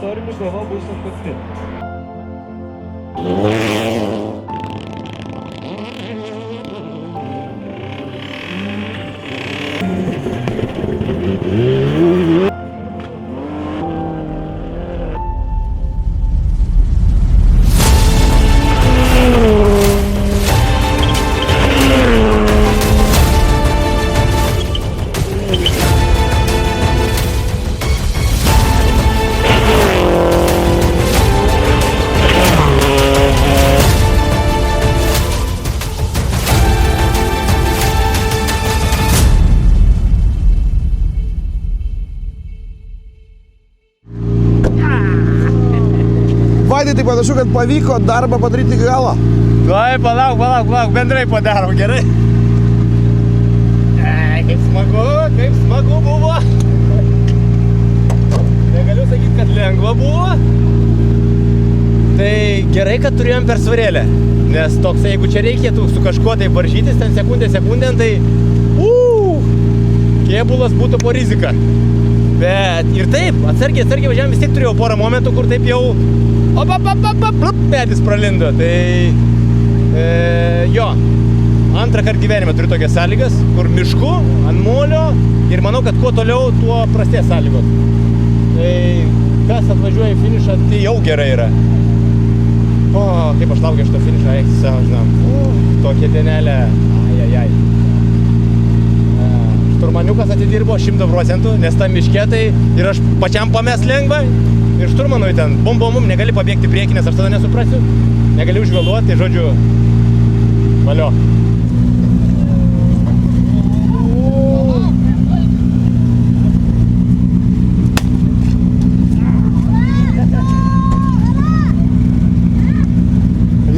istorinių kova bus atkakti. Vaidai, tai panašu, kad pavyko darbą padaryti iki galo. Tuoj, palauk, bendrai padarom, gerai? Kaip smagu buvo. Negaliu sakyti, kad lengva buvo. Tai gerai, kad turėjom persvarėlę. Nes toks, jeigu čia reikėtų su kažkuo tai varžytis, ten sekundė, tai kėbulas būtų po riziką. Bet ir taip, atsargiai važiavam, vis tiek turėjau porą momentų, kur taip jau medis pralindo. Tai jo, antrą kartą gyvenime turiu tokias sąlygas, kur mišku, ant molio ir manau, kad kuo toliau, tuo prastės sąlygos. Tai kas atvažiuoja į finišą, tai jau gerai yra. O, kaip aš laukiu šito finišą, eik savo, žinam. Tokia dienelė, ajajaj. Šturmaniukas atidirbo 100%, nes tam miške tai ir aš pačiam pamest lengva. Ir šturmanui ten bum, negali pabėgti priekį, nes aš tada nesuprasiu. Negali užvėluoti, tai žodžiu, valio.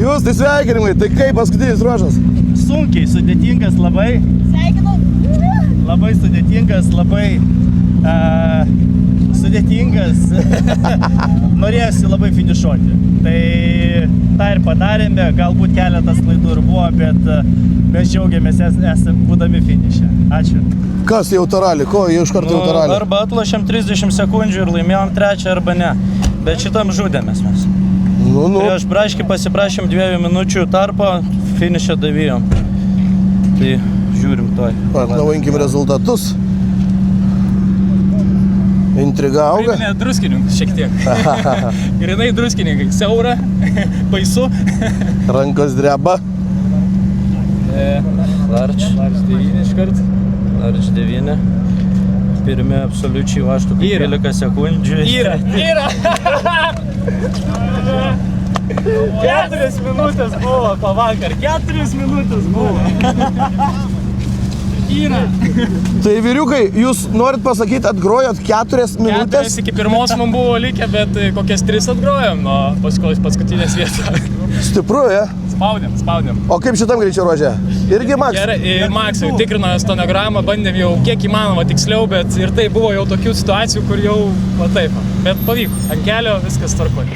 Jūs, tai sveikinimai, tai kaip paskutinis ruožas? Sunkiai, sudėtingas labai. Sveikinau. Labai sudėtingas, labai sudėtingas. Norėjusi labai finišuoti. Tai tą ir padarėme, galbūt keletas klaidų ir buvo, bet mes džiaugiamės esame būdami finiše. Ačiū. Kas į autoralį? Ko iš karto į autoralį? Arba atlošėm 30 sekundžių ir laimėjom trečią, arba ne. Bet šitam žudėmės mes. Prieš braškį pasiprašėm 2 minučių tarpo, finišą davėjom. Tai žiūrim toj. Atnaujinkim rezultatus. Intriga auga. Priminė druskininkus šiek tiek. Grinai druskininkai. Siaura, baisu. Rankos dreba. Larč 9 iškart. Larč 9. Pirmi absoliučiai vaštų 15 sekundžių. Yra. 4 minutės buvo pavakar. 4 minutės buvo. Yra. Tai vyriukai, jūs norit pasakyti, atgrojot 4 minutės? 4 iki pirmos man buvo likę, bet kokias 3 atgrojom nuo paskutinės vietos. Stipru, ja? Spaudėm. O kaip šitam greičio ruože? Irgi Maks? Gerai, Maksui tikrino stonogramą, bandėm jau kiek įmanoma tiksliau, bet ir tai buvo jau tokių situacijų, kur jau va taip. Bet pavyko, ant kelio viskas tvarkoj.